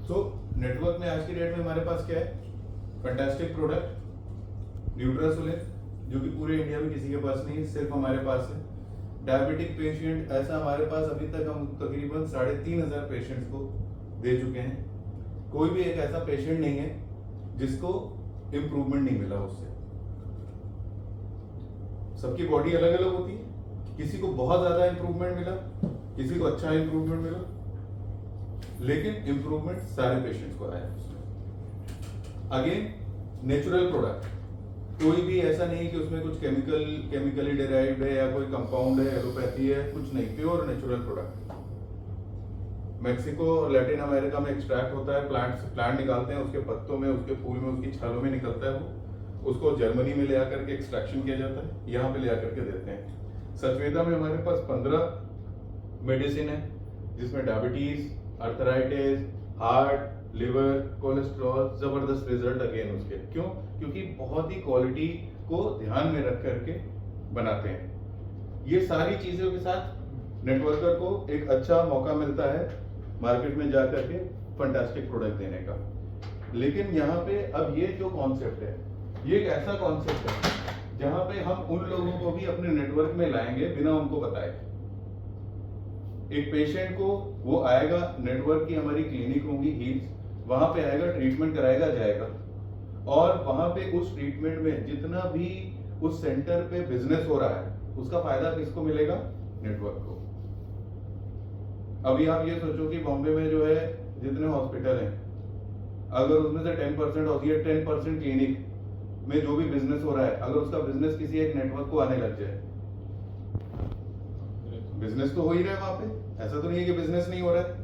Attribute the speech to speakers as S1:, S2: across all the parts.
S1: So network में आज की डेट में हमारे पास क्या है, फैंटास्टिक प्रोडक्ट न्यूट्रासोलिन, जो कि पूरे इंडिया में किसी के पास नहीं है, सिर्फ हमारे पास है। डायबिटिक पेशेंट ऐसा हमारे पास अभी तक हम तकरीबन 3,500 पेशेंट्स को दे चुके हैं। कोई भी एक ऐसा पेशेंट नहीं है जिसको इम्प्रूवमेंट नहीं मिला उससे। सबकी बॉडी अलग अलग होती है, किसी को बहुत ज्यादा इंप्रूवमेंट मिला, किसी को अच्छा इंप्रूवमेंट मिला, लेकिन इंप्रूवमेंट सारे पेशेंट्स को आया उसमें। अगेन नेचुरल प्रोडक्ट, कोई भी ऐसा नहीं कि उसमें कुछ केमिकली डिराइव्ड है या कोई कंपाउंड है, एलोपैथी है, कुछ नहीं, प्योर नेचुरल प्रोडक्ट। मेक्सिको और लैटिन अमेरिका में एक्सट्रैक्ट होता है, प्लांट निकालते हैं, उसके पत्तों में, उसके फूल में, उसकी छालों में निकलता है वो, उसको जर्मनी में ले आकर के एक्सट्रैक्शन किया जाता है, यहाँ पे ले आकर के देते हैं। सचवेदा में हमारे पास 15 मेडिसिन है, जिसमें diabetes, arthritis, heart, liver, cholesterol, जबरदस्त रिजल्ट अगेन उसके। क्यों? क्योंकि बहुत ही क्वालिटी को ध्यान में रख करके बनाते हैं। ये सारी चीजों के साथ नेटवर्कर को एक अच्छा मौका मिलता है मार्केट में जा करके फैंटास्टिक प्रोडक्ट देने का। लेकिन यहाँ पे अब ये जो कॉन्सेप्ट है, ये एक ऐसा कॉन्सेप्ट है जहाँ पे हम उन लोगों को भी अपने नेटवर्क में लाएंगे बिना उनको बताए। एक पेशेंट को वो आएगा, नेटवर्क की हमारी क्लिनिक होंगी हील्स, वहां पे आएगा, ट्रीटमेंट कराएगा, जाएगा, और वहां पे उस ट्रीटमेंट में जितना भी उस सेंटर पे बिजनेस हो रहा है, उसका फायदा किसको मिलेगा? नेटवर्क को। अभी आप ये सोचो कि बॉम्बे में जो है जितने हॉस्पिटल हैं, अगर उसमें से 10% होती है, 10% क्लिनिक में जो भी बिजनेस हो रहा है, अगर उसका बिजनेस किसी एक नेटवर्क को आने लग जाए, बिजनेस तो हो ही रहा है वहां पे, ऐसा तो नहीं है कि बिजनेस नहीं हो रहा है।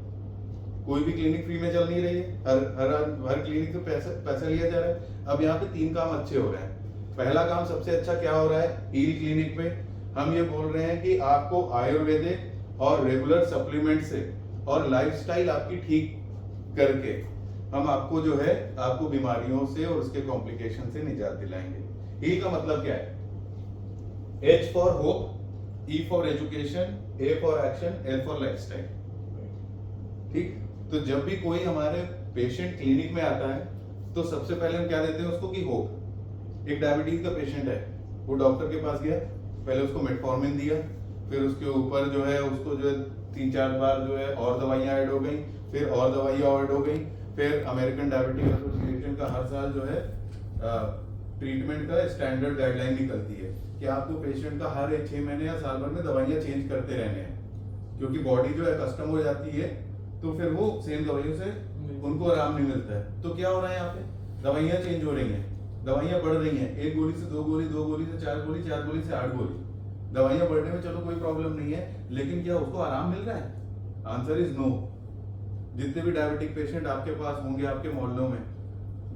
S1: कोई भी क्लिनिक फ्री में चल नहीं रही है, हर क्लिनिक से पैसा लिया जा रहा है। अब यहाँ पे 3 काम अच्छे हो रहे हैं। पहला काम सबसे अच्छा क्या हो रहा है? हील क्लिनिक पे हम ये बोल रहे हैं कि आपको आयुर्वेदिक और रेगुलर सप्लीमेंट से और लाइफस्टाइल आपकी ठीक करके हम आपको जो है, आपको बीमारियों से और उसके कॉम्प्लिकेशन से निजात दिलाएंगे। हील का मतलब क्या है? H for hope, E for education, A for action, L for lifestyle. ठीक? तो जब भी कोई हमारे पेशेंट क्लिनिक में आता है, तो सबसे पहले हम क्या देते हैं उसको कि होप। एक डायबिटीज का पेशेंट है, वो डॉक्टर के पास गया, पहले उसको मेटफॉर्मिन दिया, फिर उसके ऊपर जो है उसको जो है 3-4 बार जो है और दवाइयां ऐड हो गई, फिर और दवाइयां ऐड हो गई, फिर अमेरिकन डायबिटीज एसोसिएशन का हर साल जो है ट्रीटमेंट का स्टैंडर्ड गाइडलाइन निकलती है कि आपको पेशेंट का हर 6 महीने या साल भर में दवाइयां चेंज करते रहने हैं, क्योंकि बॉडी जो है कस्टम हो जाती है, तो फिर वो सेम दवाइयों से उनको आराम नहीं मिलता है। तो क्या हो रहा है यहाँ पे? दवाइयां चेंज हो रही हैं, दवाइयां बढ़ रही हैं, 1 गोली से 2 गोली, 2 गोली से 4 गोली, 4 गोली से 8 गोली। दवाइयां बढ़ने में चलो कोई प्रॉब्लम नहीं है, लेकिन क्या उसको आराम मिल रहा है? Answer is no. जितने भी डायबिटिक पेशेंट आपके पास होंगे आपके मोहल्लों में,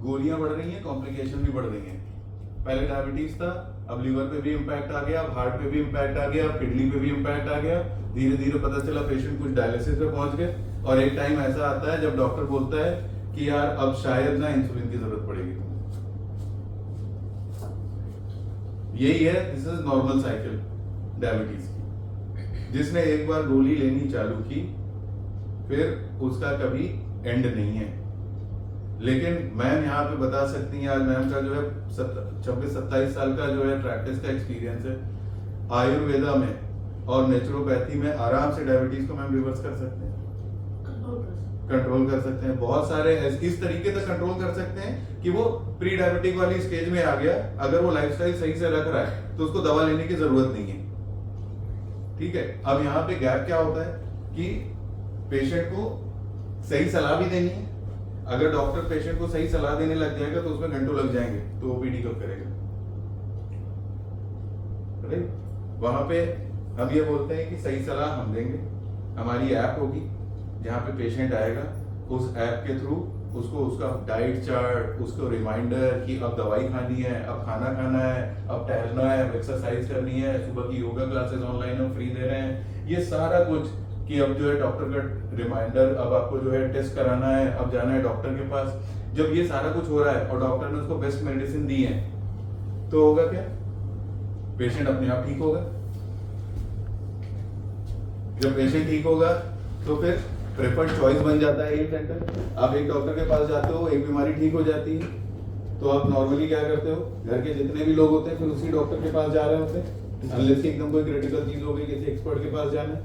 S1: गोलियां बढ़ रही हैं, कॉम्प्लिकेशन भी बढ़ रही हैं। पहले डायबिटीज था, अब लीवर पे भी इम्पैक्ट आ गया, अब हार्ट पे भी इम्पैक्ट आ गया, अब किडनी पे भी इम्पैक्ट आ गया। धीरे धीरे पता चला पेशेंट कुछ डायलिसिस पे पहुंच गए, और एक टाइम ऐसा आता है जब डॉक्टर बोलता है कि यार अब शायद ना इंसुलिन की जरूरत पड़ेगी। यही है, this is normal cycle diabetes की। जिसने एक बार गोली लेनी चालू की, फिर उसका कभी एंड नहीं है। लेकिन मैम यहाँ पे बता सकती हैं, आज मैम का जो है 26-27 साल का जो है प्रैक्टिस का एक्सपीरियंस है, आयुर्वेदा में और नेचुरोपैथी में आराम से डायबिटीज को मैम रिवर्स कर सकते हैं, कंट्रोल कर सकते हैं। बहुत सारे इस तरीके से कंट्रोल कर सकते हैं कि वो प्री डायबिटिक वाली स्टेज में आ गया। अगर वो लाइफस्टाइल सही से रख रहा है तो उसको दवा लेने की जरूरत नहीं है। ठीक है? अब यहाँ पे गैप क्या होता है कि पेशेंट को सही सलाह भी देनी है। अगर डॉक्टर पेशेंट को सही सलाह देने लग जाएगा तो उसमें घंटों लग जाएंगे, तो ओपीडी कब करेगा? राइट? वहां पे हम ये बोलते हैं कि सही सलाह हम देंगे। हमारी ऐप होगी जहाँ पे पेशेंट आएगा, उस ऐप के थ्रू उसको उसका डाइट चार्ट, उसको रिमाइंडर कि अब दवाई खानी है, अब खाना खाना है, अब टहलना है, अब एक्सरसाइज करनी है, सुबह की योगा क्लासेस ऑनलाइन हम फ्री दे रहे हैं, ये सारा कुछ कि अब जो है डॉक्टर का रिमाइंडर, अब आपको जो है टेस्ट कराना है, अब जाना है डॉक्टर के पास। जब ये सारा कुछ हो रहा है और डॉक्टर ने उसको बेस्ट मेडिसिन दी है, तो होगा क्या? पेशेंट अपने आप ठीक होगा। जब पेशेंट ठीक होगा तो फिर प्रेफर्ड चॉइस बन जाता है हेल्थ सेंटर। आप एक डॉक्टर के पास जाते हो, एक बीमारी ठीक हो जाती है, तो आप नॉर्मली क्या करते हो, घर के जितने भी लोग होते हैं फिर उसी डॉक्टर के पास जा रहे होते हैं, अनलेस कि एकदम कोई क्रिटिकल चीज हो गई, किसी एक्सपर्ट के पास जाना है।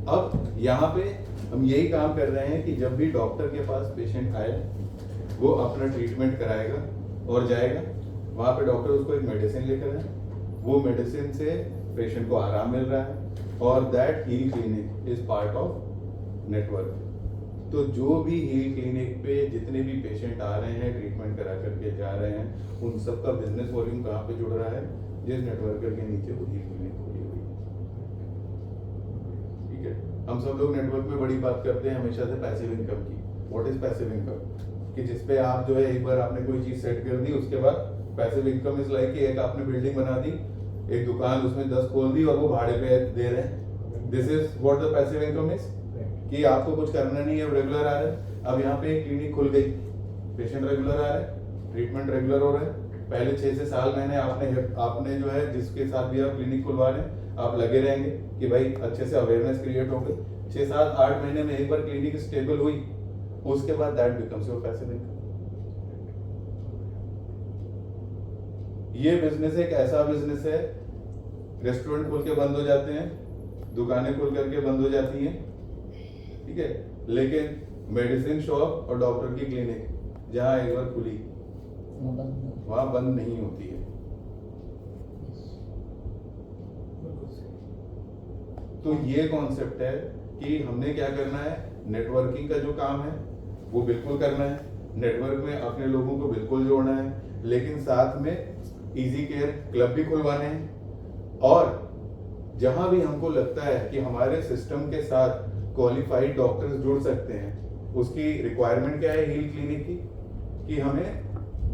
S1: अब यहाँ पे हम यही काम कर रहे हैं कि जब भी डॉक्टर के पास पेशेंट आए, वो अपना ट्रीटमेंट कराएगा और जाएगा, वहाँ पे डॉक्टर उसको एक मेडिसिन लेकर आए, वो मेडिसिन से पेशेंट को आराम मिल रहा है, और that Heal clinic is part of network. तो जो भी हील क्लिनिक पे जितने भी पेशेंट आ रहे हैं, ट्रीटमेंट करा करके जा रहे हैं, उन सब का बिजनेस वॉल्यूम कहाँ पे जुड़ रहा है, जिस नेटवर्कर के नीचे वो हील क्लिनिक खुली हुई है। ठीक है, हम सब लोग नेटवर्क में बड़ी बात करते हैं हमेशा से पैसिव इनकम की। What is passive income? कि जिसपे आप जो है एक बार आपने कोई चीज सेट कर दी, उसके बाद पैसिव इनकम इज लाइक कि एक आपने बिल्डिंग बना दी, एक दुकान उसमें 10 खोल दी और वो भाड़े पे दे रहे हैं। This is what the passive income is, कि आपको कुछ करना नहीं है, रेगुलर आ रहा है। अब यहाँ पे एक क्लिनिक खुल गई, पेशेंट रेगुलर आ रहा है, ट्रीटमेंट रेगुलर हो रहा है। पहले 6 से साल महीने आपने जो है जिसके साथ भी आप क्लिनिक खुलवा रहे हैं, आप लगे रहेंगे कि भाई अच्छे से अवेयरनेस क्रिएट हो गई। 6, 7, 8 महीने में एक बार क्लिनिक स्टेबल हुई, उसके बाद that becomes your passive income. ये बिजनेस एक ऐसा बिजनेस है, रेस्टोरेंट खुल के बंद हो जाते हैं, दुकानें खुल करके बंद हो जाती हैं, ठीक है, लेकिन मेडिसिन शॉप और डॉक्टर की क्लिनिक जहां एक बार खुली वहां बंद नहीं होती है। तो ये कॉन्सेप्ट है कि हमने क्या करना है, नेटवर्किंग का जो काम है वो बिल्कुल करना है, नेटवर्क में अपने लोगों को बिल्कुल जोड़ना है, लेकिन साथ में इजी केयर क्लब भी खुलवाने हैं। और जहां भी हमको लगता है कि हमारे सिस्टम के साथ क्वालिफाइड डॉक्टर्स जुड़ सकते हैं, उसकी रिक्वायरमेंट क्या है हील क्लिनिक की, कि हमें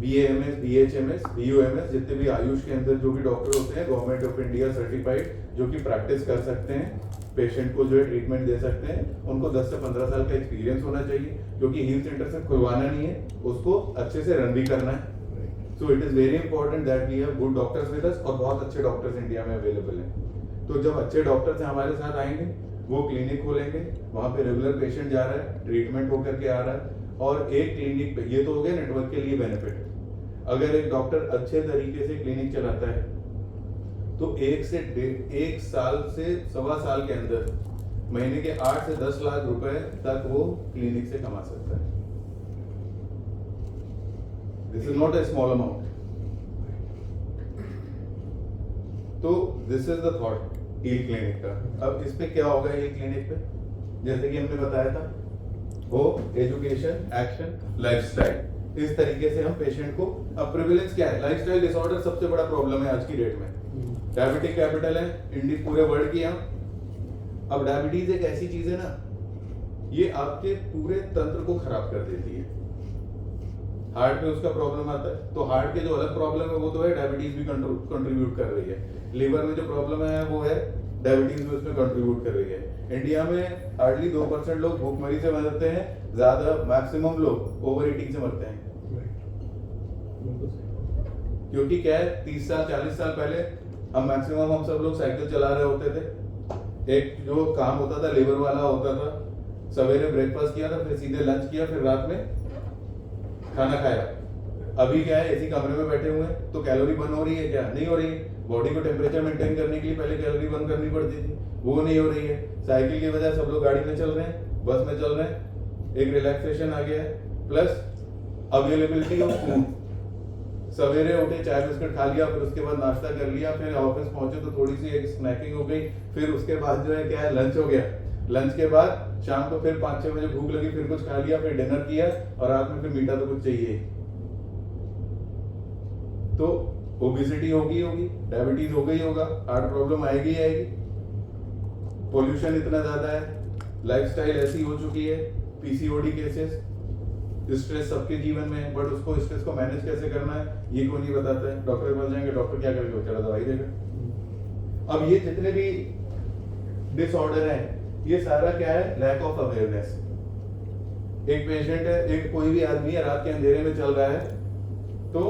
S1: BAMS, BHMS, BOMS जितने भी आयुष के अंदर जो भी डॉक्टर होते हैं गवर्नमेंट ऑफ इंडिया सर्टिफाइड, जो कि प्रैक्टिस कर सकते हैं, पेशेंट को जो है ट्रीटमेंट दे सकते हैं, उनको 10 से 15 साल का एक्सपीरियंस होना चाहिए, क्योंकि हील सेंटर से खुलवाना नहीं है, उसको अच्छे से रन भी करना है। So it is very important that we have good doctors with us, और बहुत अच्छे डॉक्टर्स इंडिया में अवेलेबल हैं। तो जब अच्छे डॉक्टर्स हमारे साथ आएंगे, वो क्लिनिक खोलेंगे, वहां पे रेगुलर पेशेंट जा रहा है, ट्रीटमेंट होकर के आ रहा है, और एक क्लिनिक पे, ये तो हो गया नेटवर्क के लिए बेनिफिट। अगर एक डॉक्टर अच्छे तरीके से क्लिनिक चलाता है तो 1 साल से 1.25 साल के अंदर महीने के 8 से 10 लाख रुपए तक वो क्लिनिक से कमा सकता है। This is not a small amount. तो this is the Thought Heal Clinic का। अब इस पे क्या होगा हील क्लिनिक पे, जैसे कि हमने बताया था, वो एजुकेशन, एक्शन, लाइफस्टाइल, इस तरीके से हम पेशेंट को, अब प्रिविलेंस क्या है, लाइफस्टाइल डिसऑर्डर सबसे बड़ा प्रॉब्लम है आज की डेट में। डायबिटिक कैपिटल है इंडिया पूरे वर्ल्ड की। अब डायबिटीज एक ऐसी चीज है ना, ये आपके पूरे तंत्र को खराब कर देती है। हार्ट में उसका प्रॉब्लम आता है, तो हार्ट के जो अलग प्रॉब्लम है वो तो है, डायबिटीज भी कंट्रीब्यूट कर रही है। लिवर में जो प्रॉब्लम है वो है, डायबिटीज भी उसमें कंट्रीब्यूट कर रही है। इंडिया में हार्डली 2% लोग भूखमरी से मरते हैं, ज्यादा मैक्सिमम लोग ओवर ईटिंग से मरते हैं। क्योंकि क्या है, 30 साल 40 साल पहले हम सब लोग साइकिल चला रहे होते थे। एक जो काम होता था लेबर वाला होता था, सवेरे ब्रेकफास्ट किया था, फिर सीधे लंच किया, फिर रात में खाना खाया। अभी क्या है, इसी कमरे में बैठे हुए हैं, तो कैलोरी बर्न हो रही है क्या? नहीं हो रही है। बॉडी को टेम्परेचर मेंटेन करने के लिए पहले कैलोरी बर्न करनी पड़ती थी, वो नहीं हो रही है। साइकिल की वजह सब लोग गाड़ी में चल रहे हैं, बस में चल रहे हैं, एक रिलैक्सेशन आ गया है, प्लस अवेलेबिलिटी ऑफ फूड। सवेरे उठे, चाय बिस्किट खा लिया, फिर उसके बाद नाश्ता कर लिया, फिर ऑफिस पहुंचे तो थोड़ी सी एक स्नैकिंग हो गई, फिर उसके बाद जो है क्या है, लंच हो गया। लंच के बाद शाम को फिर 5-6 बजे भूख लगी, फिर कुछ खा लिया, फिर डिनर किया, और रात में फिर मीठा तो कुछ चाहिए। तो ओबेसिटी होगी, डायबिटीज हो गई होगा, हार्ट प्रॉब्लम आएगी। पोल्यूशन इतना ज्यादा है, लाइफस्टाइल ऐसी हो चुकी है, PCOD केसेस, स्ट्रेस सबके जीवन में है, बट उसको स्ट्रेस को मैनेज कैसे करना है ये कोई नहीं बताता है। डॉक्टर के पास जाएंगे, डॉक्टर क्या करेगा, बेचारा दवाई देगा। अब ये जितने भी डिसऑर्डर हैं, ये सारा क्या है, लैक ऑफ अवेयरनेस। एक पेशेंट है, एक कोई भी आदमी है, रात के अंधेरे में चल रहा है तो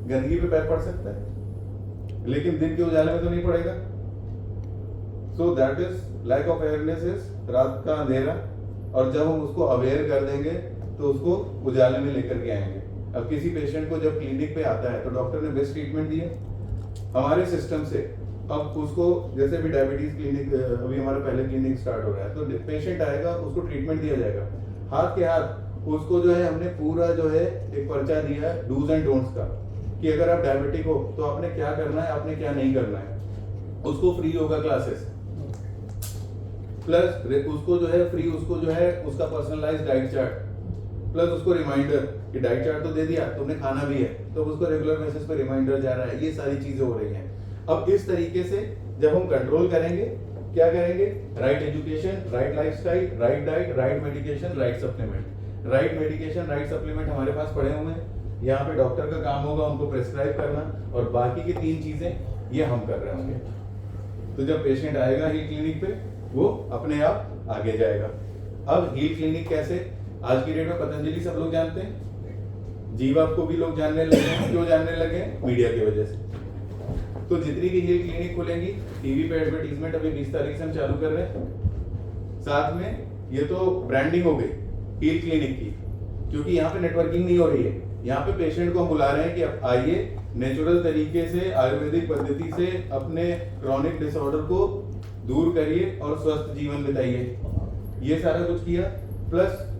S1: गंदगी पे पैर पड़ सकता है, लेकिन दिन के उजाले में तो नहीं पड़ेगा। So that is lack of awareness is रात का अंधेरा, और जब हम उसको अवेयर कर देंगे तो उसको उजाले में लेकर के आएंगे। अब किसी पेशेंट को जब क्लिनिक पे आता है तो डॉक्टर ने बेस्ट ट्रीटमेंट दी है हमारे सिस्टम से। अब उसको जैसे भी डायबिटीज क्लिनिक, अभी हमारा पहले क्लिनिक स्टार्ट हो रहा है, तो पेशेंट आएगा उसको ट्रीटमेंट दिया जाएगा हाथ के हाथ। उसको जो है हमने पूरा जो है एक पर्चा दिया है डूज एंड डोंट्स का, कि अगर आप डायबिटिक हो तो आपने क्या करना है, आपने क्या नहीं करना है। उसको फ्री योगा क्लासेस प्लस उसको जो है फ्री, उसको जो है उसका पर्सनलाइज्ड डाइट चार्ट, प्लस उसको रिमाइंडर कि डाइट चार्ट तो दे दिया, तुमने खाना भी है, तो उसको रेगुलर बेसिस पे रिमाइंडर जा रहा है। ये सारी चीजें हो रही हैं। अब इस तरीके से जब हम कंट्रोल करेंगे, क्या करेंगे, right education, right lifestyle, right diet, right medication, right supplement. Right medication, right supplement हमारे पास पड़े हुए हैं, यहाँ पे डॉक्टर का काम होगा उनको प्रेस्क्राइब करना, और बाकी की 3 चीजें ये हम कर रहे होंगे। तो जब पेशेंट आएगा हील क्लिनिक पे, वो अपने आप आगे जाएगा। अब हील क्लिनिक कैसे, आज की डेट में पतंजलि सब लोग जानते हैं, जीवा को भी लोग जानने लगे हैं। क्यों जानने लगे हैं, मीडिया की वजह से। तो जितनी भी हील क्लिनिक खुलेंगी, टीवी पे एडवर्टीजमेंट अभी 20 तारीख से हम चालू कर रहे हैं। साथ में ये तो ब्रांडिंग हो गई हील क्लिनिक की, क्योंकि यहाँ पे नेटवर्किंग नहीं हो रही है। यहाँ पे पेशेंट को हम बुला रहे हैं कि अब आइए, नेचुरल तरीके से, आयुर्वेदिक पद्धति से अपने क्रॉनिक डिसऑर्डर को दूर करिए और स्वस्थ जीवन बिताइए। ये सारा कुछ किया। प्लस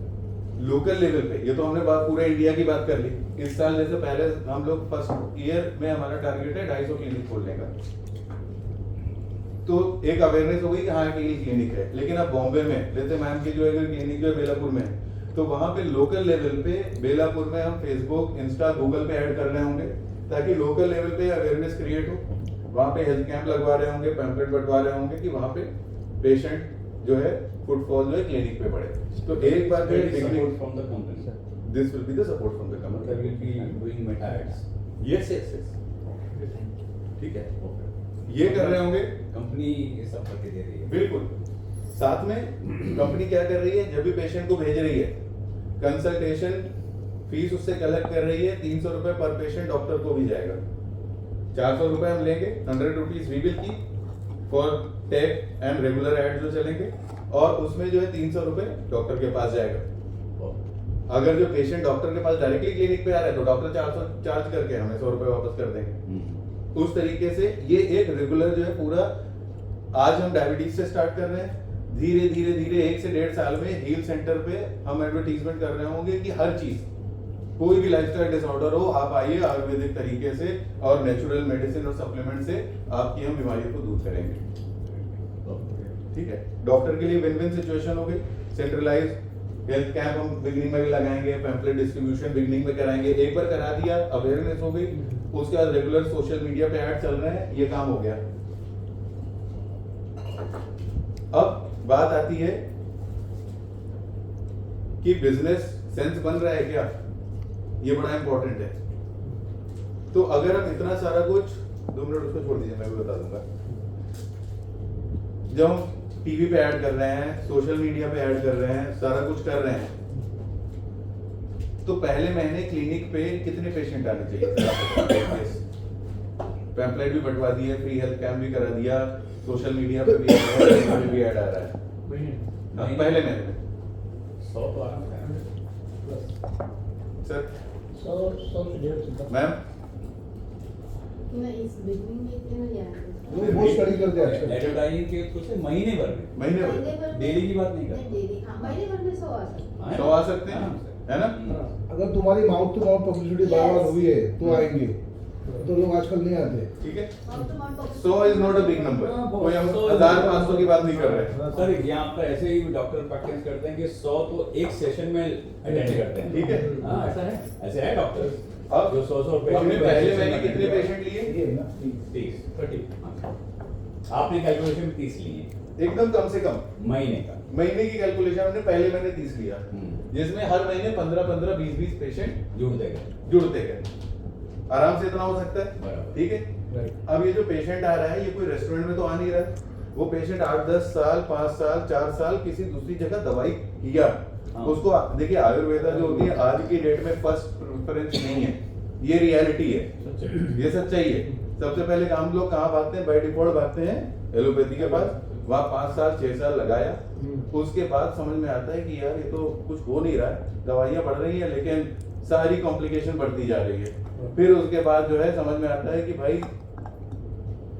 S1: लोकल लेवल पे, ये तो हमने बात पूरे इंडिया की बात कर ली। इस साल जैसे पहले हम लोग फर्स्ट ईयर में हमारा टारगेट है 250 क्लिनिक खोलने का, तो एक अवेयरनेस हो गई कि हाँ क्लिनिक है। लेकिन अब बॉम्बे में जैसे मैम की जो है क्लिनिक जो है बेलापुर में, तो वहां पे लोकल लेवल पे बेलापुर में हम फेसबुक, इंस्टा, गूगल पे ऐड कर रहे होंगे, ताकि लोकल लेवल पे अवेयरनेस क्रिएट हो। वहां पे हेल्थ कैंप लगवा रहे होंगे, पैम्पलेट बंटवा रहे होंगे कि वहां पे पेशेंट जो है फुटफॉल जो है क्लिनिक पे पड़े। तो एक बार जो
S2: support from the company,
S1: this will be the support from the company,
S2: मतलब will be doing Meta ads.
S1: Yes, ठीक है, ये कर रहे होंगे।
S2: कंपनी ये सब करके दे रही है।
S1: बिल्कुल। साथ में कंपनी क्या कर रही है, जब भी पेशेंट को भेज रही है, कंसल्टेशन फीस उससे कलेक्ट कर रही है 300 रुपए पर पेशेंट, डॉक्टर को भी जाएगा। 400 रुपए हम लेंगे, 100 रुपीज वी विल की for tech and regular ad जो चलेंगे, और उसमें जो है 300 रुपए डॉक्टर के पास जाएगा। अगर जो पेशेंट डॉक्टर के पास डायरेक्टली क्लिनिक पे आ रहा है तो डॉक्टर 400 चार्ज करके हमें 100 रुपए वापस कर देंगे। उस तरीके से ये एक रेगुलर जो है पूरा, आज हम डायबिटीज से स्टार्ट कर रहे हैं, धीरे धीरे धीरे 1 से 1.5 साल में हील सेंटर पे हम एडवर्टीजमेंट कर रहे होंगे कि हर चीज, कोई भी लाइफस्टाइल डिसऑर्डर हो, आप आइए, आयुर्वेदिक तरीके से और नेचुरल मेडिसिन और सप्लीमेंट से आपकी हम बीमारियों को दूर करेंगे। ठीक है, डॉक्टर के लिए विन विन सिचुएशन हो गई। सेंट्रलाइज हेल्थ कैंप हम बिगनिंग में भी लगाएंगे, पैम्पलेट डिस्ट्रीब्यूशन बिगनिंग में कराएंगे। एक बार करा दिया, अवेयरनेस हो गई, उसके बाद रेगुलर सोशल मीडिया पे ऐड चल रहे हैं, ये काम हो गया। अब बात आती है कि बिजनेस सेंस बन रहा है क्या, ये बड़ा इंपॉर्टेंट है। तो अगर हम इतना सारा कुछ, 2 मिनट उसको छोड़ दीजिए, मैं भी बता दूंगा। जब हम टीवी पे ऐड कर रहे हैं, सोशल मीडिया पे ऐड कर रहे हैं, सारा कुछ कर रहे हैं, तो पहले महीने क्लिनिक पे कितने पेशेंट आने चाहिए? पैम्पलेट भी बंटवा दिए, फ्री हेल्थ कैंप भी करा दिया, सोशल मीडिया पे भी ऐड आ रहा है। पहले महीने में
S2: 100 तो आराम से
S1: सर
S3: 100 से 150
S1: मैम
S4: इस बिगनिंग में इतने में यार
S3: वो बहुत स्टडी करते हैं आजकल।
S2: एडवर्टाइजिंग के कुछ महीने भर में,
S1: महीने भर
S2: डेली की बात नहीं करते।
S4: डेली, हाँ, महीने भर में 100 आ सकते हैं।
S1: 100 आ सकते हैं, है ना?
S3: अगर तुम्हारी माउथ टू माउथ पब्लिसिटी बार बार हुई है तो आएंगे, तो लोग आजकल नहीं आते।
S1: ठीक है,
S4: Mouth to mouth
S1: 100 is not a big number. कोई हम 1000-500 की बात नहीं कर रहे।
S2: सर यहाँ पर ऐसे ही डॉक्टर प्रैक्टिस करते हैं कि 100 तो एक सेशन में अटेंड करते हैं।
S1: ठीक है,
S2: हाँ ऐसा है, ऐसे है डॉक्टर
S1: अब
S2: जो 100
S1: हमने पहले महीने कितने पेशेंट लिए?
S3: ये है ना
S2: 30 आपने कैलकुलेशन 30 लिए
S1: एकदम कम से कम
S2: महीने का।
S1: महीने की कैलकुलेशन हमने पहले महीने 30 लिया, जिसमें हर महीने 15-15, 20-20 पेशेंट
S2: जुड़ते गए।
S1: जुड़ते गए। आराम से इतना हो सकता है।
S2: बराबर।
S1: ठीक है,
S3: राइट।
S1: अब ये जो पेशेंट आ रहा है, ये कोई रेस्टोरेंट में तो आ नहीं रहा है। वो पेशेंट 8-10 साल, 5 साल, 4 साल किसी दूसरी जगह दवाई किया,
S2: हाँ।
S1: उसको देखिए, आयुर्वेदा जो होती है आज की डेट में फर्स्ट प्रेफरेंस नहीं है, ये रियलिटी है, ये सच्चाई है। सबसे पहले काम लोग कहाँ भागते हैं? बाय डिफॉल्ट भागते हैं एलोपैथी के पास, वहाँ 5 साल 6 साल लगाया, उसके बाद समझ में आता है कि यार ये तो कुछ हो नहीं रहा है, दवाइयाँ बढ़ रही हैं लेकिन सारी कॉम्प्लिकेशन बढ़ती जा रही है। फिर उसके बाद जो है समझ में आता है कि भाई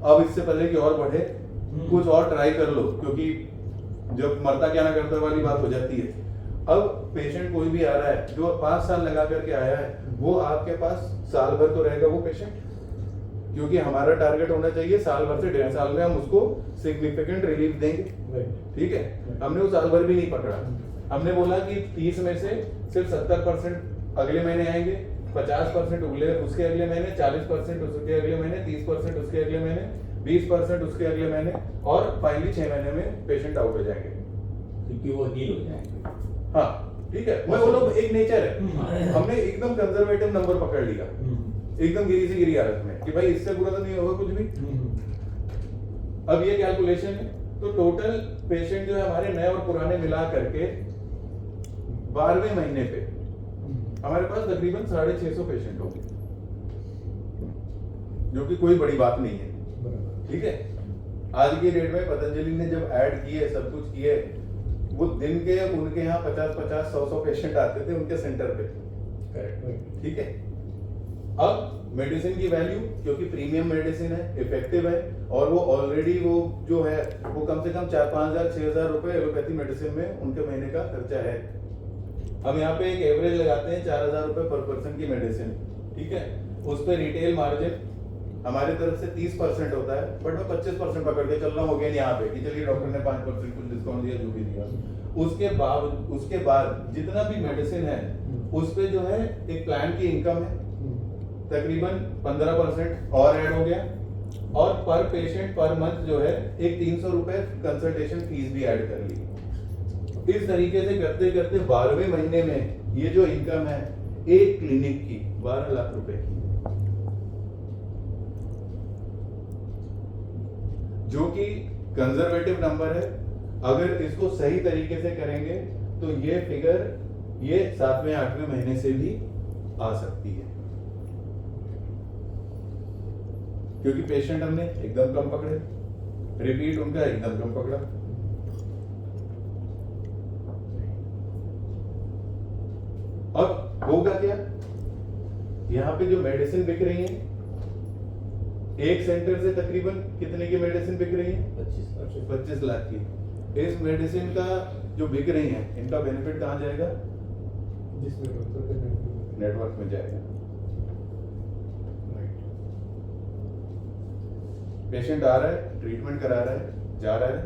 S1: अब इससे पहले कि और बढ़े कुछ और ट्राई कर लो, क्योंकि जब मरता क्या ना करता वाली बात हो जाती है। अब पेशेंट कोई भी आ रहा है जो 5 साल लगा करके आया है, वो आपके पास साल भर तो रहेगा वो पेशेंट, क्योंकि हमारा टारगेट होना चाहिए साल भर से 1.5 साल में हम उसको सिग्निफिकेंट रिलीफ देंगे। ठीक है, हमने वो साल भर भी नहीं पकड़ा, हमने बोला कि 30 में से सिर्फ 70% अगले महीने आएंगे, 50% उसके अगले महीने, 40% उसके अगले महीने, 30% उसके अगले महीने, 20% उसके अगले महीने, और फाइनली 6 महीने में पेशेंट आउट हो जाएंगे,
S2: क्योंकि वो हील हो जाएंगे।
S1: हाँ ठीक है, मैं बोला एक नेचर है, हमने एकदम कंजर्वेटिव नंबर पकड़ लिया, एकदम गिरी से गिरी हालत में कि भाई इससे बुरा तो नहीं होगा कुछ भी। अब ये कैलकुलेशन है, तो टोटल पेशेंट जो है हमारे नए और पुराने मिला करके 12वें महीने पे हमारे पास तकरीबन 650 पेशेंट होंगे, जो कि कोई बड़ी बात नहीं है। ठीक है, आज की डेट में पतंजलि ने जब ऐड किए, सब कुछ किए, वो दिन के उनके यहाँ 50-50, 100-100 पेशेंट आते थे उनके सेंटर पे। करेक्ट, ठीक है। अब मेडिसिन की वैल्यू, क्योंकि प्रीमियम मेडिसिन है, इफेक्टिव है, और वो ऑलरेडी वो जो है वो कम से कम 4-5,000-6,000 रुपए एलोपैथी मेडिसिन में उनके महीने का खर्चा है। हम यहाँ पे एक एवरेज लगाते हैं 4,000 रुपए पर पर्सन की मेडिसिन, ठीक है। उस पर रिटेल मार्जिन हमारे तरफ से 30% होता है, बट मैं 25% पकड़ के चल रहा हूँ, हो गया यहाँ पे कि चलिए डॉक्टर ने 5% कुछ डिस्काउंट दिया, जो भी दिया। उसके बाद जितना भी मेडिसिन है उस पे जो है एक प्लान की इनकम है, तकरीबन 15% और ऐड हो गया, और पर पेशेंट पर मंथ जो है एक 300 रुपए कंसल्टेशन फीस भी ऐड कर ली। इस तरीके से करते करते 12वें महीने में ये जो इनकम है एक क्लिनिक की 12 लाख रुपए की, जो कि कंजर्वेटिव नंबर है। अगर इसको सही तरीके से करेंगे तो ये फिगर ये 7वें-8वें महीने से भी आ सकती है, क्योंकि पेशेंट हमने एकदम कम पकड़े, रिपीट उनका एकदम कम पकड़ा। अब होगा क्या, यहाँ पे जो मेडिसिन बिक रही है, एक सेंटर से तकरीबन कितने की मेडिसिन बिक रही है? 25 लाख की। इस मेडिसिन का जो बिक रही है, इनका बेनिफिट कहाँ जाएगा? नेटवर्क में जाएगा। पेशेंट आ रहा है, ट्रीटमेंट करा रहा है, जा रहा है,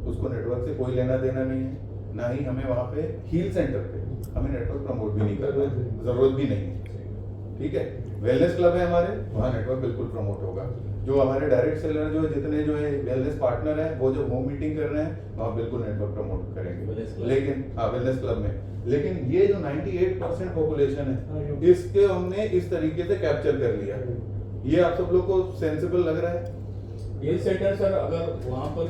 S1: उसको नेटवर्क से कोई लेना देना नहीं है, ना ही हमें वहां पे हील सेंटर पे हमें नेटवर्क प्रमोट भी नहीं करना है, जरूरत भी नहीं है। ठीक है, वेलनेस क्लब है हमारे, वहाँ नेटवर्क बिल्कुल प्रमोट होगा। जो हमारे डायरेक्ट सेलर जो जितने जो है वेलनेस पार्टनर है, वो जो होम मीटिंग कर रहे हैं, वहाँ बिल्कुल नेटवर्क प्रमोट करेंगे। लेकिन हाँ, वेलनेस क्लब में, लेकिन ये जो 98% पॉपुलेशन है, इसके हमने इस तरीके से कैप्चर कर लिया। ये आप सब लोग को सेंसिबल लग रहा है?
S2: ये सेंटर सर, अगर वहाँ पर